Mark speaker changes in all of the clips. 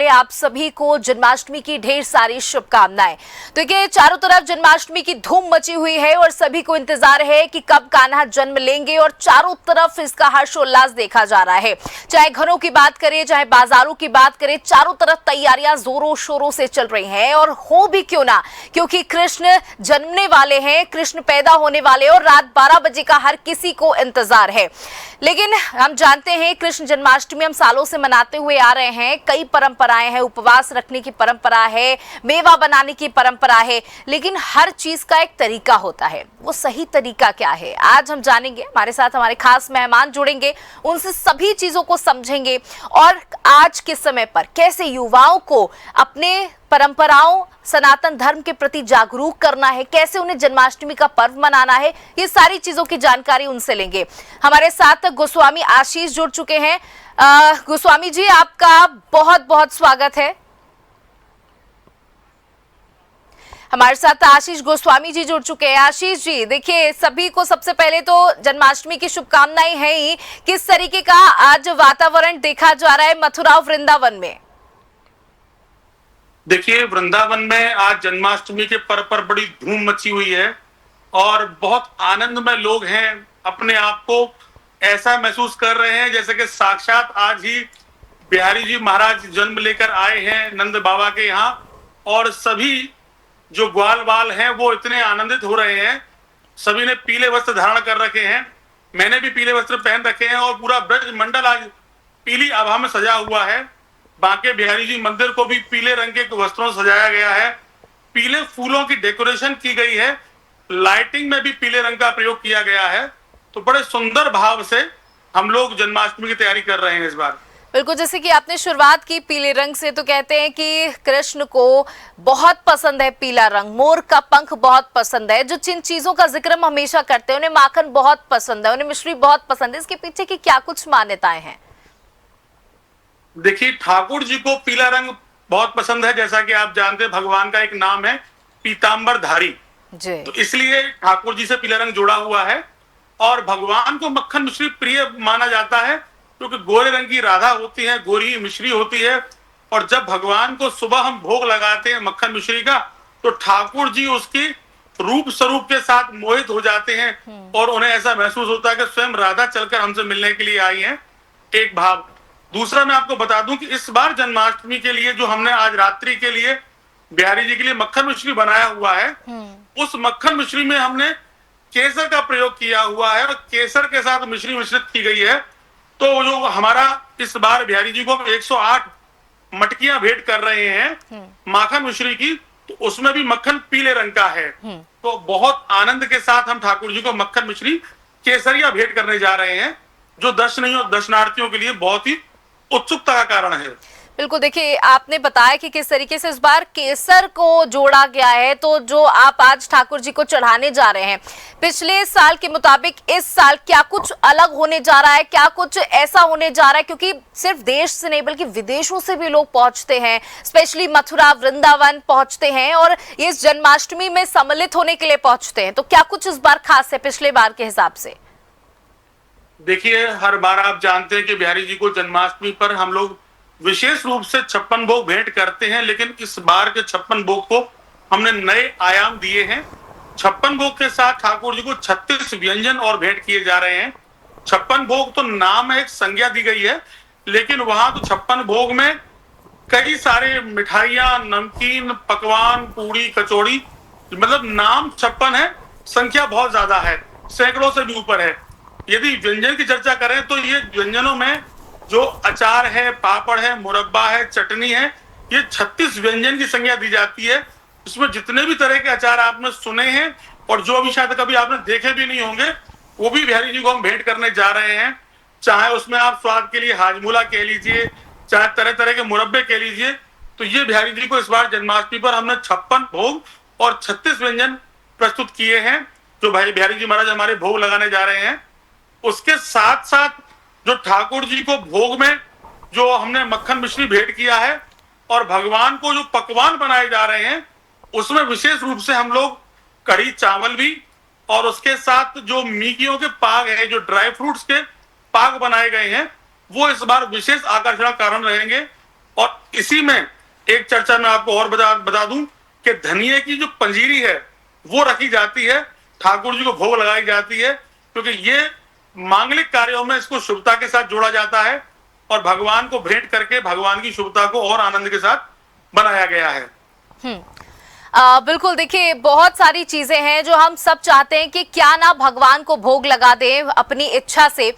Speaker 1: आप सभी को जन्माष्टमी की ढेर सारी शुभकामनाएं। तो देखिए चारों तरफ जन्माष्टमी की धूम मची हुई है और सभी को इंतजार है कि कब कान्हा जन्म लेंगे और चारों तरफ इसका हर्षोल्लास देखा जा रहा है। चाहे घरों की बात करें, चाहे बाजारों की बात करें, चारों तरफ तैयारियां जोरों शोरों से चल रही हैं और हो भी क्यों ना, क्योंकि कृष्ण जन्मने वाले हैं, कृष्ण पैदा होने वाले और रात 12 बजे का हर किसी को इंतजार है। लेकिन हम जानते हैं कृष्ण जन्माष्टमी हम सालों से मनाते हुए आ रहे हैं। कई परंपराएं हैं, उपवास रखने की परंपरा है, मेवा बनाने की परंपरा है, लेकिन हर चीज का एक तरीका होता है। वो सही तरीका क्या है, आज हम जानेंगे। हमारे साथ हमारे खास मेहमान जुड़ेंगे, उनसे सभी चीजों को समझेंगे और आज के समय पर कैसे युवाओं को अपने परंपराओं, सनातन धर्म के प्रति जागरूक करना है, कैसे उन्हें जन्माष्टमी का पर्व मनाना है, ये सारी चीजों की जानकारी उनसे लेंगे। हमारे साथ गोस्वामी आशीष जुड़ चुके हैं। गोस्वामी जी, आपका बहुत बहुत स्वागत है। हमारे साथ आशीष गोस्वामी जी जुड़ चुके हैं। आशीष जी, देखिए सभी को सबसे पहले तो जन्माष्टमी की शुभकामनाएं हैं ही। किस तरीके का आज वातावरण देखा जा रहा है मथुरा और वृंदावन में?
Speaker 2: देखिए, वृंदावन में आज जन्माष्टमी के पर्व पर बड़ी धूम मची हुई है और बहुत आनंद में लोग हैं। अपने आप को ऐसा महसूस कर रहे हैं जैसे कि साक्षात आज ही बिहारी जी महाराज जन्म लेकर आए हैं नंद बाबा के यहाँ। और सभी जो ग्वाल बाल हैं वो इतने आनंदित हो रहे हैं। सभी ने पीले वस्त्र धारण कर रखे हैं, मैंने भी पीले वस्त्र पहन रखे हैं और पूरा ब्रज मंडल आज पीली आभा में सजा हुआ है। बांके बिहारी जी मंदिर को भी पीले रंग के वस्त्रों से सजाया गया है, पीले फूलों की डेकोरेशन की गई है, लाइटिंग में भी पीले रंग का प्रयोग किया गया है। तो बड़े सुंदर भाव से हम लोग जन्माष्टमी की तैयारी कर रहे हैं इस बार।
Speaker 1: बिल्कुल, जैसे कि आपने शुरुआत की पीले रंग से, तो कहते हैं कि कृष्ण को बहुत पसंद है पीला रंग, मोर का पंख बहुत पसंद है। जो जिन चीजों का जिक्र हम हमेशा करते हैं, उन्हें माखन बहुत पसंद है, उन्हें मिश्री बहुत पसंद है, इसके पीछे की क्या कुछ मान्यताएं हैं?
Speaker 2: देखिए, ठाकुर जी को पीला रंग बहुत पसंद है। जैसा कि आप जानते हैं भगवान का एक नाम है पीतांबर धारी, तो इसलिए ठाकुर जी से पीला रंग जुड़ा हुआ है। और भगवान को मक्खन मिश्री प्रिय माना जाता है क्योंकि गोरे रंग की राधा होती है, गोरी मिश्री होती है। और जब भगवान को सुबह हम भोग लगाते हैं मक्खन मिश्री का, तो ठाकुर जी उसकी रूप स्वरूप के साथ मोहित हो जाते हैं और उन्हें ऐसा महसूस होता है कि स्वयं राधा चलकर हमसे मिलने के लिए आई है। एक भाव। दूसरा, मैं आपको बता दूं कि इस बार जन्माष्टमी के लिए जो हमने आज रात्रि के लिए बिहारी जी के लिए मक्खन मिश्री बनाया हुआ है, उस मक्खन मिश्री में हमने केसर का प्रयोग किया हुआ है और केसर के साथ मिश्री मिश्रित की गई है। तो जो हमारा इस बार बिहारी जी को 108 मटकियां भेंट कर रहे हैं माखन मिश्री की, तो उसमें भी मक्खन पीले रंग का है। तो बहुत आनंद के साथ हम ठाकुर जी को मक्खन मिश्री केसरिया भेंट करने जा रहे हैं, जो दर्शनार्थियों के लिए बहुत ही उत्सुकता का कारण है।
Speaker 1: बिल्कुल, देखिए आपने बताया कि किस तरीके से इस बार केसर को जोड़ा गया है, तो जो आप आज ठाकुर जी को चढ़ाने जा रहे हैं, पिछले साल के मुताबिक इस साल क्या कुछ अलग होने जा रहा है, क्या कुछ ऐसा होने जा रहा है? क्योंकि सिर्फ देश से नहीं बल्कि विदेशों से भी लोग पहुंचते हैं, स्पेशली मथुरा वृंदावन पहुंचते हैं और इस जन्माष्टमी में सम्मिलित होने के लिए पहुंचते हैं। तो क्या कुछ इस बार खास है पिछले बार के हिसाब से?
Speaker 2: देखिए, हर बार आप जानते हैं कि बिहारी जी को जन्माष्टमी पर हम लोग विशेष रूप से 56 भोग भेंट करते हैं, लेकिन इस बार के 56 भोग को हमने नए आयाम दिए हैं। 56 भोग के साथ ठाकुर जी को 36 व्यंजन और भेंट किए जा रहे हैं। 56 भोग तो नाम है, एक संज्ञा दी गई है, लेकिन वहां तो 56 भोग में कई सारे मिठाइयां, नमकीन, पकवान, पूड़ी, कचौड़ी, मतलब नाम 56 है, संख्या बहुत ज्यादा है, सैकड़ों से भी ऊपर है। यदि व्यंजन की चर्चा करें तो ये व्यंजनों में जो अचार है, पापड़ है, मुरब्बा है, चटनी है, ये 36 व्यंजन की संज्ञा दी जाती है। इसमें जितने भी तरह के अचार आपने सुने हैं और जो अभी शायद कभी आपने देखे भी नहीं होंगे, वो भी बिहारी जी को हम भेंट करने जा रहे हैं। चाहे उसमें आप स्वाद के लिए हाजमूला कह लीजिए, चाहे तरह तरह के मुरब्बे कह लीजिए, तो ये बिहारी जी को इस बार जन्माष्टमी पर हमने 56 भोग और 36 व्यंजन प्रस्तुत किए हैं, जो भाई बिहारी जी महाराज हमारे भोग लगाने जा रहे हैं। उसके साथ साथ जो ठाकुर जी को भोग में जो हमने मक्खन मिश्री भेंट किया है और भगवान को जो पकवान बनाए जा रहे हैं, उसमें विशेष रूप से हम लोग कढ़ी चावल भी और उसके साथ जो मीगियों के पाग है, जो ड्राई फ्रूट्स के पाग बनाए गए हैं, वो इस बार विशेष आकर्षण का कारण रहेंगे। और इसी में एक चर्चा में आपको और बता दूं कि धनिये की जो पंजीरी है वो रखी जाती है, ठाकुर जी को भोग लगाई जाती है, क्योंकि ये मांगलिक कार्यों में इसको शुभता के साथ जोड़ा जाता है और भगवान को भेंट करके भगवान की शुभता को और आनंद के साथ बनाया गया है।
Speaker 1: बिल्कुल, देखिए बहुत सारी चीजें हैं जो हम सब चाहते हैं कि क्या ना भगवान को भोग लगा दें अपनी इच्छा से,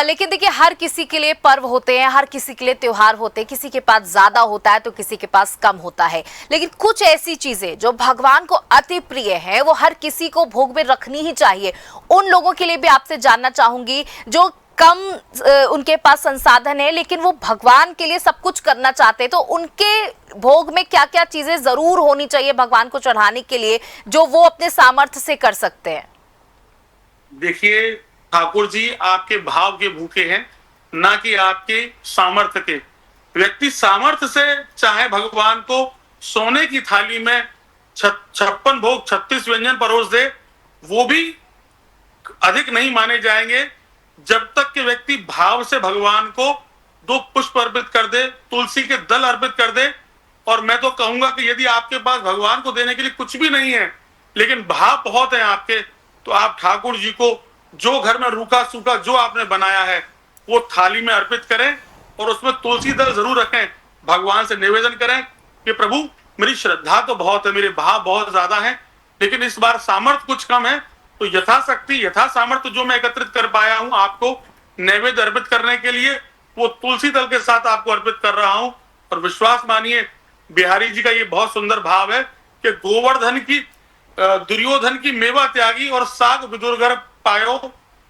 Speaker 1: लेकिन देखिए हर किसी के लिए पर्व होते हैं, हर किसी के लिए त्योहार होते हैं, किसी के पास ज्यादा होता है तो किसी के पास कम होता है, लेकिन कुछ ऐसी चीजें जो भगवान को अति प्रिय है वो हर किसी को भोग में रखनी ही चाहिए। उन लोगों के लिए भी आपसे जानना चाहूंगी जो कम उनके पास संसाधन है लेकिन वो भगवान के लिए सब कुछ करना चाहते हैं, तो उनके भोग में क्या क्या चीजें जरूर होनी चाहिए भगवान को चढ़ाने के लिए जो वो अपने सामर्थ्य से कर सकते हैं?
Speaker 2: देखिए ठाकुर जी आपके भाव के भूखे हैं, ना कि आपके सामर्थ्य के। व्यक्ति सामर्थ्य से चाहे भगवान को सोने की थाली में 56 भोग 36 व्यंजन परोस दे, वो भी अधिक नहीं माने जाएंगे जब तक कि व्यक्ति भाव से भगवान को 2 पुष्प अर्पित कर दे, तुलसी के दल अर्पित कर दे। और मैं तो कहूंगा कि यदि आपके पास भगवान को देने के लिए कुछ भी नहीं है लेकिन भाव बहुत है आपके, तो आप ठाकुर जी को जो घर में रूखा सूखा जो आपने बनाया है वो थाली में अर्पित करें और उसमें तुलसी दल जरूर रखें। भगवान से निवेदन करें कि प्रभु मेरी श्रद्धा तो बहुत है, मेरे भाव बहुत ज्यादा है, लेकिन इस बार सामर्थ्य कुछ कम है, तो यथाशक्ति यथा सामर्थ्य जो मैं एकत्रित कर पाया हूं आपको नैवेद्य अर्पित करने के लिए वो तुलसी दल के साथ आपको अर्पित कर रहा हूं। और विश्वास मानिए बिहारी जी का ये बहुत सुंदर भाव है कि गोवर्धन की दुर्योधन की मेवा त्यागी और साग विदुरगर पायो।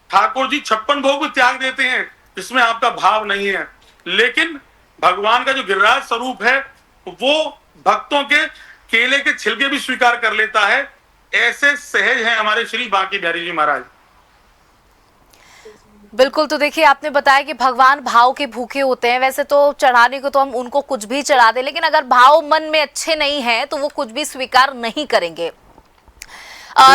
Speaker 2: ठाकुर जी 56 भोग भी त्याग देते हैं जिसमें आपका भाव नहीं है, लेकिन भगवान का जो गिरिराज स्वरूप है वो भक्तों के केले के छिलके भी स्वीकार कर लेता है। ऐसे सहज हैं हमारे श्री बांके बिहारी जी महाराज।
Speaker 1: बिल्कुल, तो देखिए आपने बताया कि भगवान भाव के भूखे होते हैं। वैसे तो चढ़ाने को तो हम उनको कुछ भी चढ़ा दें, लेकिन अगर भाव मन में अच्छे नहीं है तो वो कुछ भी स्वीकार नहीं करेंगे।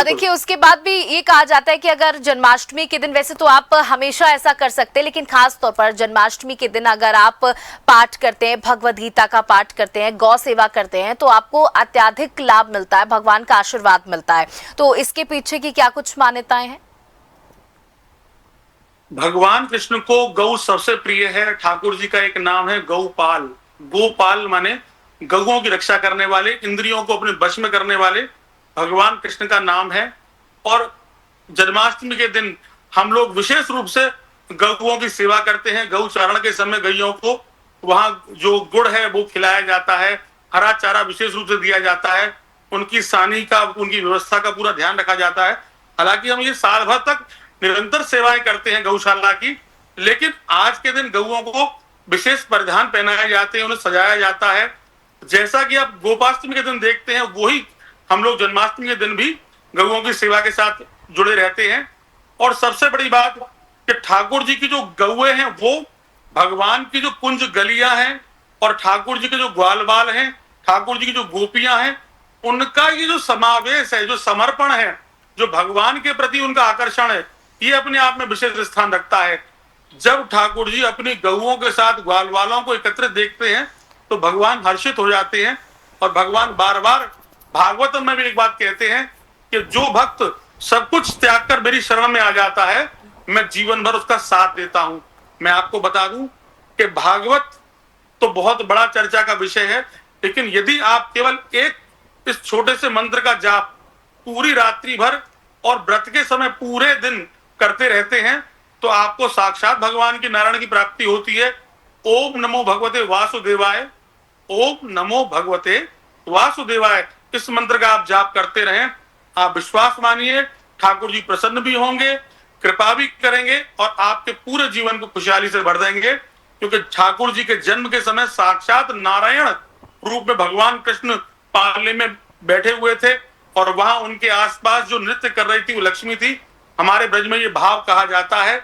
Speaker 1: देखिए उसके बाद भी ये कहा जाता है कि अगर जन्माष्टमी के दिन, वैसे तो आप हमेशा ऐसा कर सकते हैं, लेकिन खास तौर पर जन्माष्टमी के दिन अगर आप पाठ करते हैं, भगवद गीता का पाठ करते हैं, गौ सेवा करते हैं, तो आपको अत्यधिक लाभ मिलता है, भगवान का आशीर्वाद मिलता है। तो इसके पीछे की क्या कुछ मान्यताएं हैं?
Speaker 2: भगवान कृष्ण को गौ सबसे प्रिय है। ठाकुर जी का एक नाम है गौपाल। गोपाल माने गौओं की रक्षा करने वाले, इंद्रियों को अपने वश में करने वाले भगवान कृष्ण का नाम है। और जन्माष्टमी के दिन हम लोग विशेष रूप से गौओं की सेवा करते हैं। गौ चारण के समय गैयों को वहां जो गुड़ है वो खिलाया जाता है, हरा चारा विशेष रूप से दिया जाता है, उनकी सानी का, उनकी व्यवस्था का पूरा ध्यान रखा जाता है। हालांकि हम ये साल भर तक निरंतर सेवाएं करते हैं गौशाला की, लेकिन आज के दिन गौओं को विशेष परिधान पहनाए जाते हैं, उन्हें सजाया जाता है। जैसा कि आप गोपाष्टमी के दिन देखते हैं वही हम लोग जन्माष्टमी के दिन भी गौओं की सेवा के साथ जुड़े रहते हैं। और सबसे बड़ी बात कि ठाकुर जी की जो गौएं हैं वो भगवान की जो कुंज गलियां हैं और ठाकुर जी के जो ग्वाल बाल हैं, ठाकुर जी की जो गोपियां हैं, उनका ये जो समावेश है, जो समर्पण है, जो भगवान के प्रति उनका आकर्षण है, ये अपने आप में विशेष स्थान रखता है। जब ठाकुर जी अपनी गौओं के साथ ग्वाल बालों को एकत्रित देखते हैं तो भगवान हर्षित हो जाते हैं। और भगवान बार बार भागवतम में भी एक बात कहते हैं कि जो भक्त सब कुछ त्याग कर मेरी शरण में आ जाता है मैं जीवन भर उसका साथ देता हूं। मैं आपको बता दूं कि भागवत तो बहुत बड़ा चर्चा का विषय है, लेकिन यदि आप केवल एक इस छोटे से मंत्र का जाप पूरी रात्रि भर और व्रत के समय पूरे दिन करते रहते हैं तो आपको साक्षात भगवान की नारायण की प्राप्ति होती है। ओम नमो भगवते वासुदेवाय, ओम नमो भगवते वासुदेवाय, इस मंत्र का आप जाप करते रहें। आप विश्वास मानिए ठाकुर जी प्रसन्न भी होंगे, कृपा भी करेंगे और आपके पूरे जीवन को खुशहाली से भर देंगे, क्योंकि ठाकुर जी के जन्म के समय साक्षात नारायण रूप में भगवान कृष्ण पालने में बैठे हुए थे और वहां उनके आसपास जो नृत्य कर रही थी वो लक्ष्मी थी। हमारे ब्रज में ये भाव कहा जाता है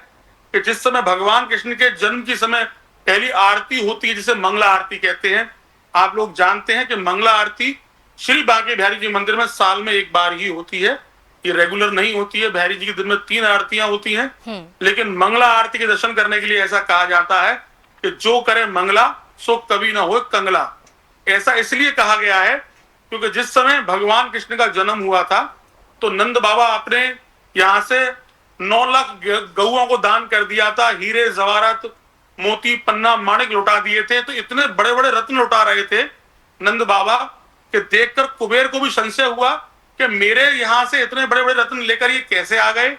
Speaker 2: कि जिस समय भगवान कृष्ण के जन्म के समय पहली आरती होती है जिसे मंगला आरती कहते हैं। आप लोग जानते हैं कि मंगला आरती श्री बांके बिहारी जी मंदिर में साल में एक बार ही होती है, ये रेगुलर नहीं होती है। बिहारी जी के दिन में 3 आरतियां होती हैं, लेकिन मंगला आरती के दर्शन करने के लिए ऐसा कहा जाता है कि जो करे मंगला सो कभी ना हो कंगला। ऐसा इसलिए कहा गया है क्योंकि जिस समय भगवान कृष्ण का जन्म हुआ था तो नंद बाबा अपने यहाँ से 9 लाख गौओं को दान कर दिया था, हीरे जवाहरात मोती पन्ना माणिक लुटा दिए थे। तो इतने बड़े बड़े रत्न लुटा रहे थे नंद बाबा कि देखकर कुबेर को भी संशय हुआ कि मेरे यहाँ से इतने बड़े बड़े रत्न लेकर ये कैसे आ गए।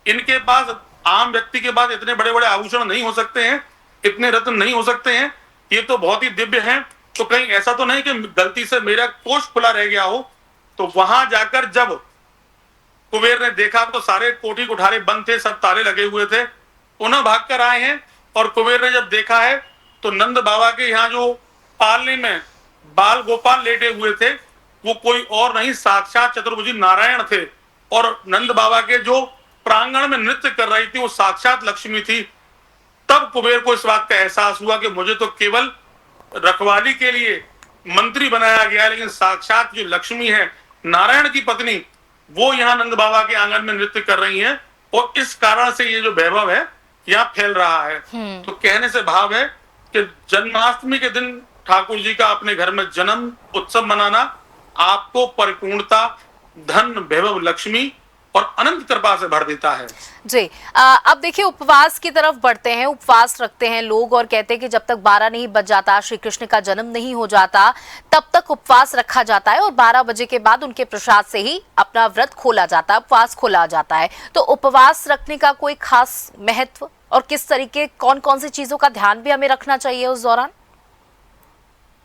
Speaker 2: इनके पास, आम व्यक्ति के पास इतने बड़े बड़े आभूषण नहीं हो सकते हैं, इतने रत्न नहीं हो सकते हैं, ये तो बहुत ही दिव्य हैं। तो कहीं ऐसा तो नहीं कि गलती से मेरा कोष खुला रह गया हो। तो वहां जाकर जब कुबेर ने देखा तो सारे कोठी कुठारे बंद थे, सब ताले लगे हुए थे। पुनः भागकर आए हैं और कुबेर ने जब देखा है तो नंद बाबा के यहाँ जो पालने में बाल गोपाल लेटे हुए थे वो कोई और नहीं, साक्षात चतुर्भुजी नारायण थे। और नंद बाबा के जो प्रांगण में नृत्य कर रही थी वो साक्षात लक्ष्मी थी। तब कुबेर को इस बात का एहसास हुआ कि मुझे तो केवल रखवाली के लिए मंत्री बनाया गया है, लेकिन साक्षात जो लक्ष्मी है नारायण की पत्नी वो यहाँ नंद बाबा के आंगन में नृत्य कर रही हैं। और इस कारण से ये जो वैभव है यहाँ फैल रहा है। तो कहने से भाव है कि जन्माष्टमी के दिन ठाकुर जी का अपने घर में जन्म उत्सव मनाना आपको परिपूर्णता, धन, वैभव, लक्ष्मी और अनंत कृपा से भर देता है।
Speaker 1: जी, अब देखिए उपवास की तरफ बढ़ते हैं। उपवास रखते हैं लोग और कहते हैं कि जब तक 12 नहीं बज जाता, श्री कृष्ण का जन्म नहीं हो जाता, तब तक उपवास रखा जाता है और 12 बजे के बाद उनके प्रसाद से ही अपना व्रत खोला जाता है, उपवास खोला जाता है। तो उपवास रखने का कोई खास महत्व और किस तरीके, कौन कौन सी चीजों का ध्यान भी हमें रखना चाहिए उस दौरान?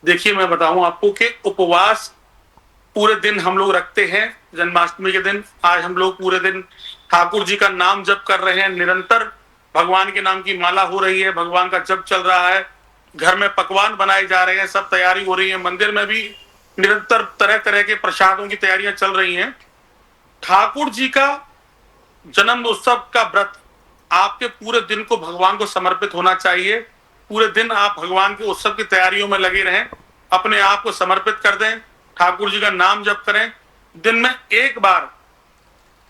Speaker 2: देखिए, मैं बताऊं आपको कि उपवास पूरे दिन हम लोग रखते हैं। जन्माष्टमी के दिन आज हम लोग पूरे दिन ठाकुर जी का नाम जप कर रहे हैं, निरंतर भगवान के नाम की माला हो रही है, भगवान का जप चल रहा है, घर में पकवान बनाए जा रहे हैं, सब तैयारी हो रही है, मंदिर में भी निरंतर तरह तरह के प्रसादों की तैयारियां चल रही हैं। ठाकुर जी का जन्म उत्सव का व्रत आपके पूरे दिन को भगवान को समर्पित होना चाहिए। पूरे दिन आप भगवान के उत्सव की तैयारियों में लगे रहें, अपने आप को समर्पित कर दें, ठाकुर जी का नाम जप करें। दिन में एक बार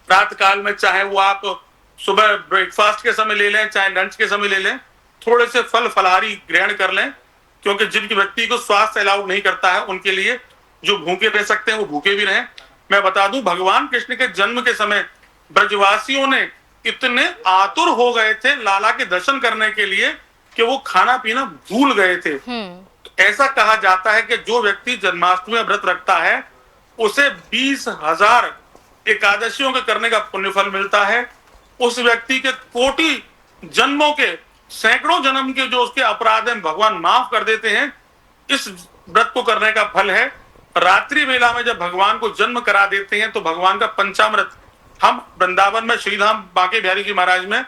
Speaker 2: रात काल में, चाहे वो आप सुबह ब्रेकफास्ट के समय ले लें, चाहे लंच के समय ले लें, थोड़े से फल फलहारी ग्रहण कर लें। क्योंकि जिनकी व्यक्ति को स्वास्थ्य अलाउ नहीं करता है उनके लिए जो भूखे रह सकते हैं वो भूखे भी रहें। मैं बता दूं, भगवान कृष्ण के जन्म के समय ब्रजवासियों ने इतने आतुर हो गए थे लाला के दर्शन करने के लिए कि वो खाना पीना भूल गए थे। ऐसा कहा जाता है कि जो व्यक्ति जन्माष्टमी में व्रत रखता है उसे 20,000 एकादशियों के करने का पुण्य फल मिलता है। उस व्यक्ति के कोटि जन्मों के, सैकड़ों जन्म के जो उसके अपराध हैं भगवान माफ कर देते हैं। इस व्रत को करने का फल है। रात्रि वेला में जब भगवान को जन्म करा देते हैं तो भगवान का पंचामृत, हम वृंदावन में श्रीधाम बांके बिहारी जी महाराज में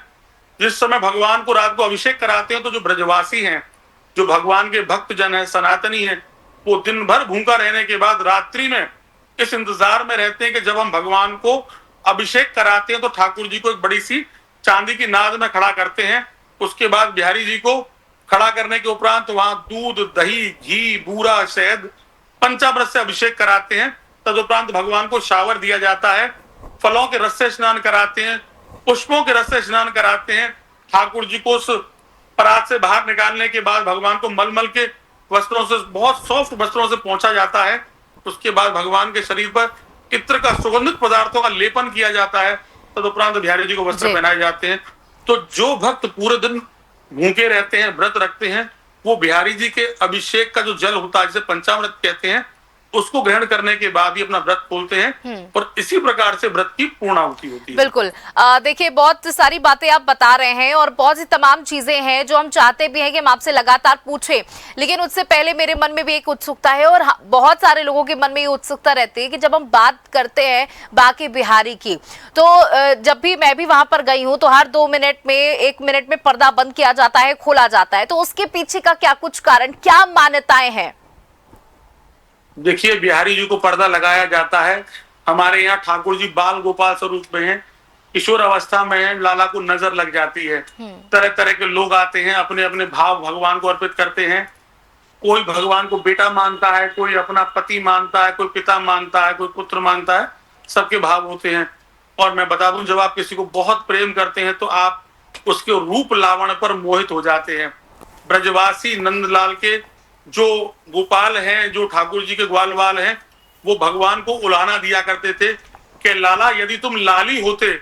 Speaker 2: जिस समय भगवान को रात को अभिषेक कराते हैं तो जो ब्रजवासी हैं, जो भगवान के भक्त जन है, सनातनी है, वो दिन भर भूखा रहने के बाद रात्रि में इस इंतजार में रहते हैं कि जब हम भगवान को अभिषेक कराते हैं तो ठाकुर जी को एक बड़ी सी चांदी की नाद में खड़ा करते हैं। उसके बाद बिहारी जी को खड़ा करने के उपरांत वहां दूध, दही, घी, बूरा, शहद, पंचामृत से अभिषेक कराते हैं। तदुपरांत भगवान को शावर दिया जाता है, फलों के रस से स्नान कराते हैं, पुष्पों के रस से स्नान कराते हैं। ठाकुर जी को उस परात से बाहर निकालने के बाद भगवान को मलमल के वस्त्रों से, बहुत सॉफ्ट वस्त्रों से पहुंचा जाता है। उसके बाद भगवान के शरीर पर इत्र का, सुगंधित पदार्थों का लेपन किया जाता है। तदुपरांत बिहारी जी को वस्त्र पहनाए जाते हैं। तो जो भक्त पूरे दिन भूखे रहते हैं, व्रत रखते हैं, वो बिहारी जी के अभिषेक का जो जल होता है जिसे पंचामृत कहते हैं, उसको ग्रहण करने के बाद ही अपना व्रत खोलते हैं और इसी प्रकार से व्रत की पूर्णाहुति होती है।
Speaker 1: बिल्कुल, देखिए बहुत सारी बातें आप बता रहे हैं और बहुत सी तमाम चीजें हैं जो हम चाहते भी हैं कि हम आपसे लगातार पूछें, लेकिन उससे पहले मेरे मन में भी एक उत्सुकता है और बहुत सारे लोगों के मन में ये उत्सुकता रहती है कि जब हम बात करते हैं बांके बिहारी की, तो जब भी मैं भी वहां पर गई हूँ तो हर 2 मिनट में, 1 मिनट में पर्दा बंद किया जाता है, खोला जाता है। तो उसके पीछे का क्या कुछ कारण, क्या मान्यताएं हैं?
Speaker 2: देखिए, बिहारी जी को पर्दा लगाया जाता है। हमारे यहाँ ठाकुर जी बाल गोपाल स्वरूप में हैं, किशोर अवस्था में हैं, लाला को नजर लग जाती है। तरह तरह के लोग आते हैं, अपने अपने भाव भगवान को अर्पित करते हैं। कोई भगवान को बेटा मानता है, कोई अपना पति मानता है, कोई पिता मानता है, कोई पुत्र मानता है, सबके भाव होते हैं। और मैं बता दूं, जब आप किसी को बहुत प्रेम करते हैं तो आप उसके रूप लावण्य पर मोहित हो जाते हैं। ब्रजवासी नंदलाल के जो गोपाल हैं, जो ठाकुर जी के ग्वालवाल हैं, वो भगवान को उलाहना दिया करते थे कि लाला यदि तुम लाली होते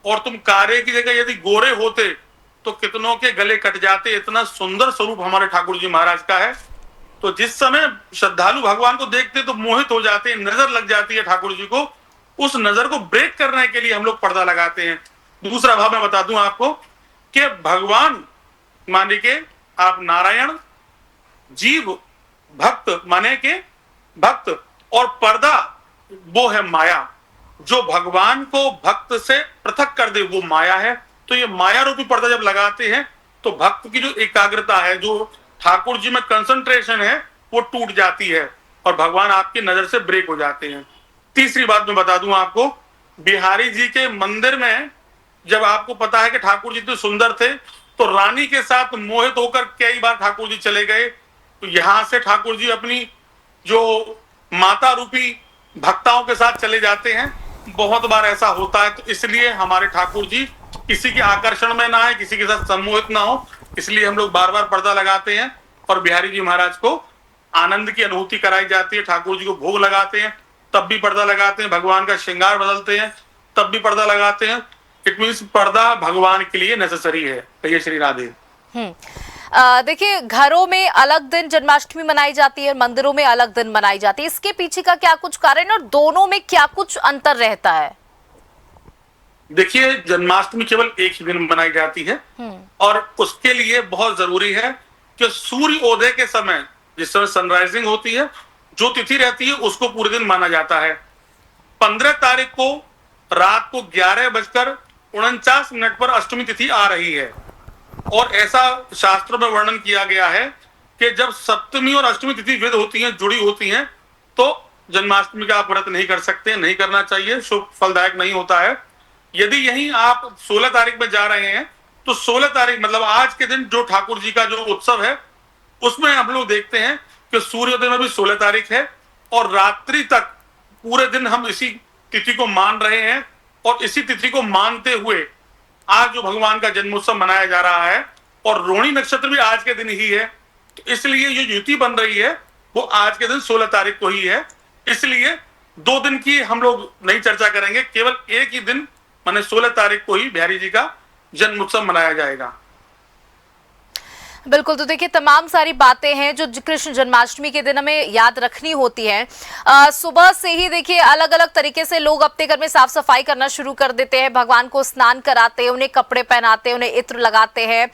Speaker 2: और तुम कारे की जगह यदि गोरे होते तो कितनों के गले कट जाते। इतना सुंदर स्वरूप हमारे ठाकुर जी महाराज का है। तो जिस समय श्रद्धालु भगवान को देखते तो मोहित हो जाते हैं, नजर लग जाती है ठाकुर जी को। उस नजर को ब्रेक करने के लिए हम लोग पर्दा लगाते हैं। दूसरा भाव मैं बता दूं आपको कि भगवान माने के आप नारायण, जीव भक्त माने के भक्त, और पर्दा वो है माया। जो भगवान को भक्त से पृथक कर दे वो माया है। तो ये माया रूपी पर्दा जब लगाते हैं तो भक्त की जो एकाग्रता है, जो ठाकुर जी में कंसंट्रेशन है, वो टूट जाती है और भगवान आपकी नजर से ब्रेक हो जाते हैं। तीसरी बात मैं बता दूं आपको, बिहारी जी के मंदिर में जब आपको पता है कि ठाकुर जी इतने सुंदर थे तो रानी के साथ मोहित होकर कई बार ठाकुर जी चले गए। तो यहां से ठाकुर जी अपनी जो माता रूपी भक्ताओं के साथ चले जाते हैं। बहुत बार ऐसा होता है। तो इसलिए हमारे ठाकुर जी किसी के आकर्षण में ना आए, किसी के साथ सम्मोहित ना हो, इसलिए हम लोग बार बार पर्दा लगाते हैं और बिहारी जी महाराज को आनंद की अनुभूति कराई जाती है। ठाकुर जी को भोग लगाते हैं तब भी पर्दा लगाते हैं, भगवान का श्रृंगार बदलते हैं तब भी पर्दा लगाते हैं। इट मीन्स पर्दा भगवान के लिए नेसेसरी है। कहिए श्री राधे।
Speaker 1: देखिए, घरों में अलग दिन जन्माष्टमी मनाई जाती है, मंदिरों में अलग दिन मनाई जाती है। इसके पीछे का क्या कुछ कारण और दोनों में क्या कुछ अंतर रहता है?
Speaker 2: देखिए, जन्माष्टमी केवल एक ही दिन मनाई जाती है और उसके लिए बहुत जरूरी है कि सूर्योदय के समय, जिस समय सनराइजिंग होती है, जो तिथि रहती है उसको पूरे दिन माना जाता है। 15 तारीख को रात को 11:49 पर अष्टमी तिथि आ रही है और ऐसा शास्त्रों में वर्णन किया गया है कि जब सप्तमी और अष्टमी तिथि विद होती हैं, जुड़ी होती हैं, तो जन्माष्टमी का आप व्रत नहीं कर सकते, नहीं करना चाहिए, शुभ फलदायक नहीं होता है। यदि यही आप 16 तारीख में जा रहे हैं तो 16 तारीख मतलब आज के दिन जो ठाकुर जी का जो उत्सव है उसमें हम लोग देखते हैं कि सूर्योदय में भी 16 तारीख है और रात्रि तक पूरे दिन हम इसी तिथि को मान रहे हैं और इसी तिथि को मानते हुए आज जो भगवान का जन्मोत्सव मनाया जा रहा है और रोहिणी नक्षत्र भी आज के दिन ही है। तो इसलिए जो युति बन रही है वो आज के दिन 16 तारीख को ही है। इसलिए 2 दिन की हम लोग नहीं चर्चा करेंगे, केवल एक ही दिन माने 16 तारीख को ही बिहारी जी का जन्मोत्सव मनाया जाएगा।
Speaker 1: बिल्कुल। तो देखिए, तमाम सारी बातें हैं जो कृष्ण जन्माष्टमी के दिन हमें याद रखनी होती हैं। सुबह से ही देखिए अलग अलग तरीके से लोग अपने घर में साफ सफाई करना शुरू कर देते हैं, भगवान को स्नान कराते हैं, उन्हें कपड़े पहनाते हैं, उन्हें इत्र लगाते हैं।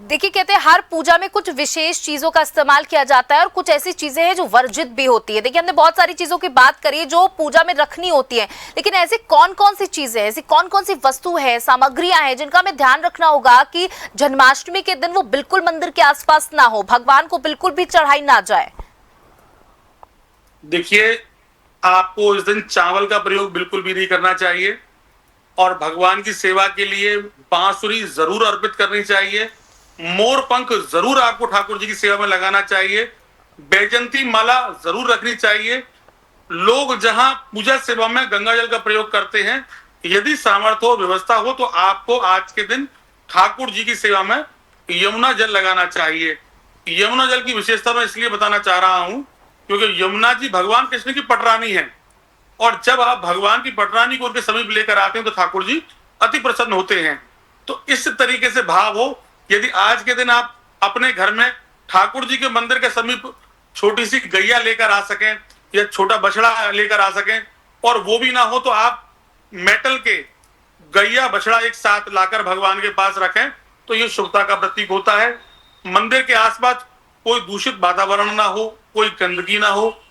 Speaker 1: देखिए, कहते हैं हर पूजा में कुछ विशेष चीजों का इस्तेमाल किया जाता है और कुछ ऐसी चीजें हैं जो वर्जित भी होती है। देखिए, हमने बहुत सारी चीजों की बात करी है जो पूजा में रखनी होती है, लेकिन ऐसी कौन कौन सी चीजें, ऐसी कौन कौन सी वस्तु है, सामग्रियां हैं जिनका हमें ध्यान रखना होगा कि जन्माष्टमी के दिन वो बिल्कुल मंदिर के आसपास ना हो, भगवान को बिल्कुल भी चढ़ाई ना जाए?
Speaker 2: देखिए, आपको इस दिन चावल का प्रयोग बिल्कुल भी नहीं करना चाहिए और भगवान की सेवा के लिए बांसुरी जरूर अर्पित करनी चाहिए। मोर पंख जरूर आपको ठाकुर जी की सेवा में लगाना चाहिए। बैजंती माला जरूर रखनी चाहिए। लोग जहां पूजा सेवा में गंगा जल का प्रयोग करते हैं, यदि सामर्थ्य हो, व्यवस्था हो, तो आपको आज के दिन ठाकुर जी की सेवा में यमुना जल लगाना चाहिए। यमुना जल की विशेषता मैं इसलिए बताना चाह रहा हूं क्योंकि यमुना जी भगवान कृष्ण की पटरानी है और जब आप भगवान की पटरानी को उनके समीप लेकर आते हैं तो ठाकुर जी अति प्रसन्न होते हैं। तो इस तरीके से भाव हो, यदि आज के दिन आप अपने घर में ठाकुर जी के मंदिर के समीप छोटी सी गैया लेकर आ सकें या छोटा बछड़ा लेकर आ सकें और वो भी ना हो तो आप मेटल के गैया बछड़ा एक साथ लाकर भगवान के पास रखें तो ये शुभता का प्रतीक होता है। मंदिर के आसपास कोई दूषित वातावरण ना हो, कोई गंदगी ना हो,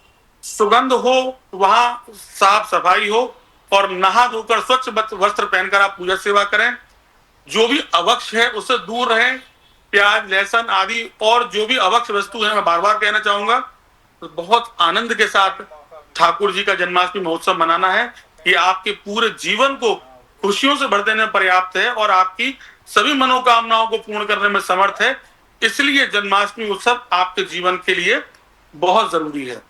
Speaker 2: सुगंध हो, वहां साफ सफाई हो और नहा धोकर स्वच्छ वस्त्र पहनकर आप पूजा सेवा करें। जो भी अवक्ष है उससे दूर रहें। प्याज, लहसुन आदि और जो भी अवक्ष वस्तु है, मैं बार बार कहना चाहूंगा, तो बहुत आनंद के साथ ठाकुर जी का जन्माष्टमी महोत्सव मनाना है। ये आपके पूरे जीवन को खुशियों से भर देने में पर्याप्त है और आपकी सभी मनोकामनाओं को पूर्ण करने में समर्थ है। इसलिए जन्माष्टमी उत्सव आपके जीवन के लिए बहुत जरूरी है।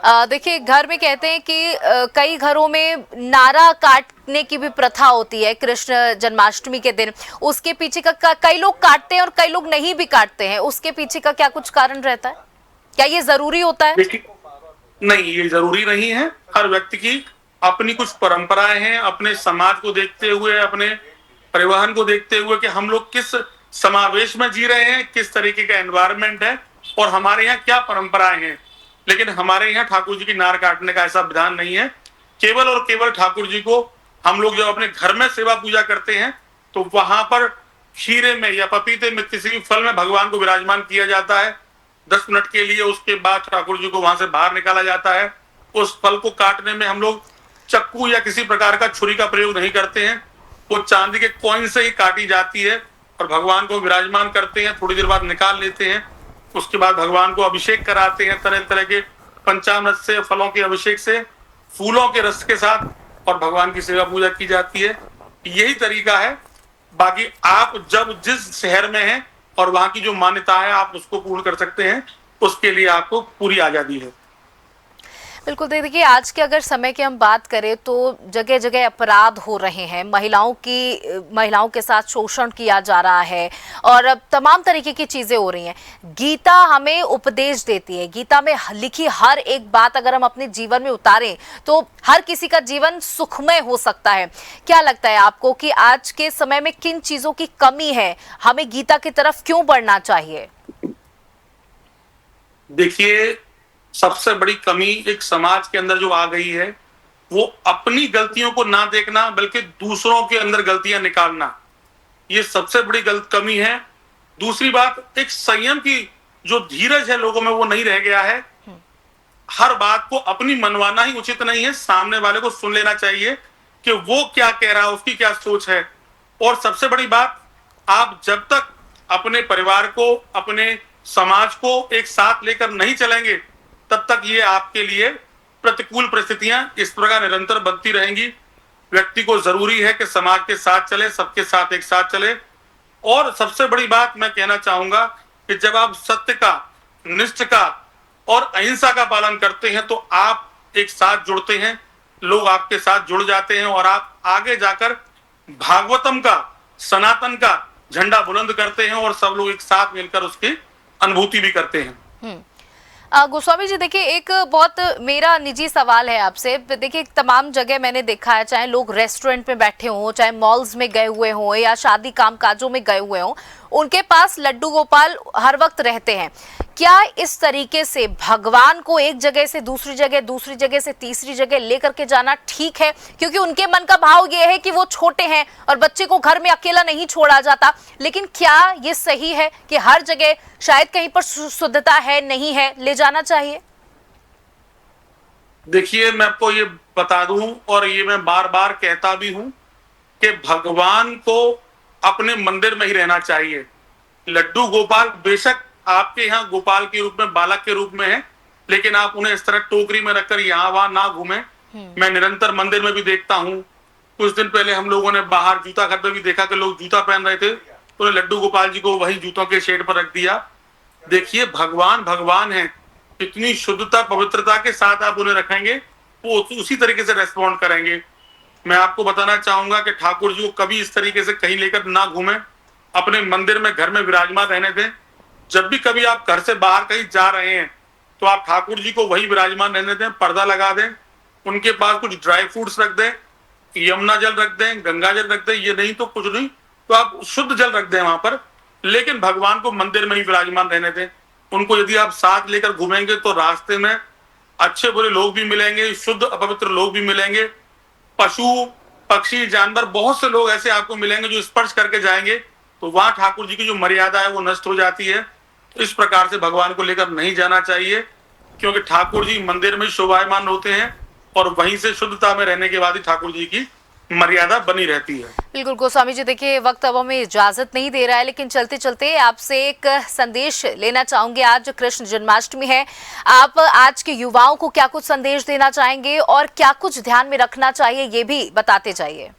Speaker 1: देखिए, घर में कहते हैं कि कई घरों में नारा काटने की भी प्रथा होती है कृष्ण जन्माष्टमी के दिन। उसके पीछे का कई लोग काटते हैं और कई लोग नहीं भी काटते हैं। उसके पीछे का क्या कुछ कारण रहता है? क्या ये जरूरी होता है?
Speaker 2: देखिए, नहीं, ये जरूरी नहीं है। हर व्यक्ति की अपनी कुछ परंपराएं हैं, अपने समाज को देखते हुए, अपने परिवहन को देखते हुए कि हम लोग किस समावेश में जी रहे हैं, किस तरीके का एनवायरनमेंट है और हमारे यहाँ क्या परंपराएं हैं। लेकिन हमारे यहाँ ठाकुर जी की नार काटने का ऐसा विधान नहीं है। केवल और केवल ठाकुर जी को हम लोग जब अपने घर में सेवा पूजा करते हैं तो वहां पर खीरे में या पपीते में, किसी भी फल में भगवान को विराजमान किया जाता है 10 मिनट के लिए। उसके बाद ठाकुर जी को वहां से बाहर निकाला जाता है। उस फल को काटने में हम लोग चक्कू या किसी प्रकार का छुरी का प्रयोग नहीं करते हैं। वो चांदी के कॉइन से ही काटी जाती है और भगवान को विराजमान करते हैं। थोड़ी देर बाद निकाल लेते हैं। उसके बाद भगवान को अभिषेक कराते हैं तरह तरह के पंचामृत से, फलों के अभिषेक से, फूलों के रस के साथ, और भगवान की सेवा पूजा की जाती है। यही तरीका है। बाकी आप जब जिस शहर में हैं और वहां की जो मान्यता है आप उसको पूर्ण कर सकते हैं, उसके लिए आपको पूरी आजादी है।
Speaker 1: बिल्कुल। देखिए, आज के अगर समय की हम बात करें तो जगह जगह अपराध हो रहे हैं, महिलाओं के साथ शोषण किया जा रहा है और अब तमाम तरीके की चीजें हो रही हैं। गीता हमें उपदेश देती है। गीता में लिखी हर एक बात अगर हम अपने जीवन में उतारें तो हर किसी का जीवन सुखमय हो सकता है। क्या लगता है आपको कि आज के समय में किन चीजों की कमी है? हमें गीता की तरफ क्यों बढ़ना चाहिए?
Speaker 2: देखिए, सबसे बड़ी कमी एक समाज के अंदर जो आ गई है वो अपनी गलतियों को ना देखना बल्कि दूसरों के अंदर गलतियां निकालना, ये सबसे बड़ी कमी है। दूसरी बात, एक संयम की जो धीरज है लोगों में वो नहीं रह गया है। हर बात को अपनी मनवाना ही उचित नहीं है। सामने वाले को सुन लेना चाहिए कि वो क्या कह रहा है, उसकी क्या सोच है। और सबसे बड़ी बात, आप जब तक अपने परिवार को, अपने समाज को एक साथ लेकर नहीं चलेंगे तब तक ये आपके लिए प्रतिकूल परिस्थितियां इस प्रकार निरंतर बनती रहेंगी। व्यक्ति को जरूरी है कि समाज के साथ चले, सबके साथ एक साथ चले। और सबसे बड़ी बात मैं कहना चाहूंगा कि जब आप सत्य का, निष्ठा का और अहिंसा का पालन करते हैं तो आप एक साथ जुड़ते हैं, लोग आपके साथ जुड़ जाते हैं और आप आगे जाकर भागवतम का, सनातन का झंडा बुलंद करते हैं और सब लोग एक साथ मिलकर उसकी अनुभूति भी करते हैं।
Speaker 1: गोस्वामी जी, देखिए, एक बहुत मेरा निजी सवाल है आपसे। देखिए, तमाम जगह मैंने देखा है, चाहे लोग रेस्टोरेंट में बैठे हों, चाहे मॉल्स में गए हुए हों या शादी कामकाजों में गए हुए हों, उनके पास लड्डू गोपाल हर वक्त रहते हैं। क्या इस तरीके से भगवान को एक जगह से दूसरी जगह से तीसरी जगह लेकर के जाना ठीक है? क्योंकि उनके मन का भाव ये है कि वो छोटे हैं और बच्चे को घर में अकेला नहीं छोड़ा जाता। लेकिन क्या ये सही है कि हर जगह शायद कहीं पर शुद्धता है, नहीं है, ले जाना चाहिए?
Speaker 2: देखिए, मैं आपको ये बता दूं और ये मैं बार बार कहता भी हूं कि भगवान को अपने मंदिर में ही रहना चाहिए। लड्डू गोपाल बेशक आपके यहाँ गोपाल के रूप में, बालक के रूप में है, लेकिन आप उन्हें इस तरह टोकरी में रखकर यहाँ वहां ना घूमें। मैं निरंतर मंदिर में भी देखता हूँ। कुछ दिन पहले हम लोगों ने बाहर जूता खरीदते भी देखा कि लोग जूता पहन रहे थे तो लड्डू गोपाल जी को वही जूतों के शेड पर रख दिया। देखिए, भगवान है। इतनी शुद्धता, पवित्रता के साथ आप उन्हें रखेंगे वो उसी तरीके से रेस्पॉन्ड करेंगे। मैं आपको बताना चाहूंगा कि ठाकुर जी को कभी इस तरीके से कहीं लेकर ना घूमें, अपने मंदिर में, घर में विराजमान रहने दें। जब भी कभी आप घर से बाहर कहीं जा रहे हैं तो आप ठाकुर जी को वही विराजमान रहने दें, पर्दा लगा दें, उनके पास कुछ ड्राई फ्रूट्स रख दें, यमुना जल रख दें, गंगा जल रख दें, ये नहीं तो कुछ नहीं तो आप शुद्ध जल रख दें वहां पर, लेकिन भगवान को मंदिर में ही विराजमान रहने दें। उनको यदि आप साथ लेकर घूमेंगे तो रास्ते में अच्छे बुरे लोग भी मिलेंगे, शुद्ध अपवित्र लोग भी मिलेंगे, पशु पक्षी जानवर बहुत से लोग ऐसे आपको मिलेंगे जो स्पर्श करके जाएंगे तो वहां ठाकुर जी की जो मर्यादा है वो नष्ट हो जाती है। तो इस प्रकार से भगवान को लेकर नहीं जाना चाहिए, क्योंकि ठाकुर जी मंदिर में शोभायमान होते हैं और वहीं से शुद्धता में रहने के बाद ही ठाकुर जी की मर्यादा बनी रहती है।
Speaker 1: बिल्कुल गोस्वामी जी, देखिए वक्त अब हमें इजाजत नहीं दे रहा है, लेकिन चलते चलते आपसे एक संदेश लेना चाहूंगे। आज कृष्ण जन्माष्टमी है, आप आज के युवाओं को क्या कुछ संदेश देना चाहेंगे और क्या कुछ ध्यान में रखना चाहिए ये भी बताते जाइए।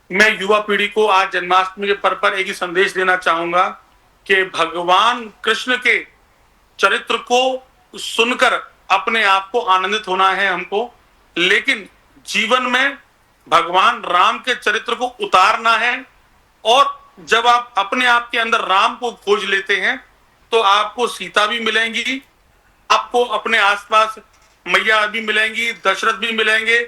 Speaker 2: मैं युवा पीढ़ी को आज जन्माष्टमी के पर्व पर एक ही संदेश देना चाहूंगा कि भगवान कृष्ण के चरित्र को सुनकर अपने आप को आनंदित होना है हमको, लेकिन जीवन में भगवान राम के चरित्र को उतारना है। और जब आप अपने आप के अंदर राम को खोज लेते हैं तो आपको सीता भी मिलेंगी, आपको अपने आसपास मैया भी मिलेंगी, दशरथ भी मिलेंगे,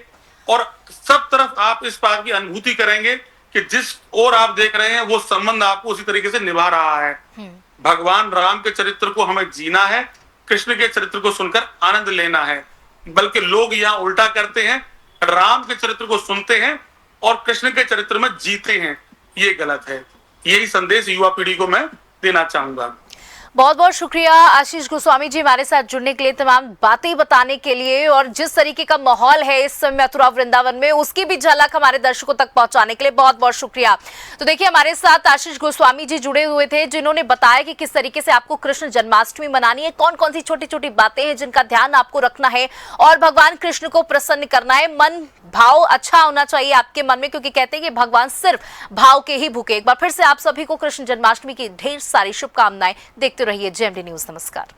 Speaker 2: और सब तरफ आप इस बात की अनुभूति करेंगे कि जिस ओर आप देख रहे हैं वो संबंध आपको उसी तरीके से निभा रहा है। भगवान राम के चरित्र को हमें जीना है, कृष्ण के चरित्र को सुनकर आनंद लेना है। बल्कि लोग यहाँ उल्टा करते हैं, राम के चरित्र को सुनते हैं और कृष्ण के चरित्र में जीते हैं, ये गलत है। यही संदेश युवा पीढ़ी को मैं देना चाहूंगा।
Speaker 1: बहुत बहुत शुक्रिया आशीष गोस्वामी जी हमारे साथ जुड़ने के लिए, तमाम बातें बताने के लिए, और जिस तरीके का माहौल है इस समय मथुरा वृंदावन में उसकी भी झलक हमारे दर्शकों तक पहुंचाने के लिए बहुत बहुत शुक्रिया। तो देखिए हमारे साथ आशीष गोस्वामी जी जुड़े हुए थे जिन्होंने बताया कि किस तरीके से आपको कृष्ण जन्माष्टमी मनानी है, कौन कौन सी छोटी छोटी बातें हैं जिनका ध्यान आपको रखना है और भगवान कृष्ण को प्रसन्न करना है। मन भाव अच्छा होना चाहिए आपके मन में, क्योंकि कहते हैं कि भगवान सिर्फ भाव के ही भूखे। एक बार फिर से आप सभी को कृष्ण जन्माष्टमी की ढेर सारी शुभकामनाएं। देखते रहिए जेएमडी न्यूज। नमस्कार।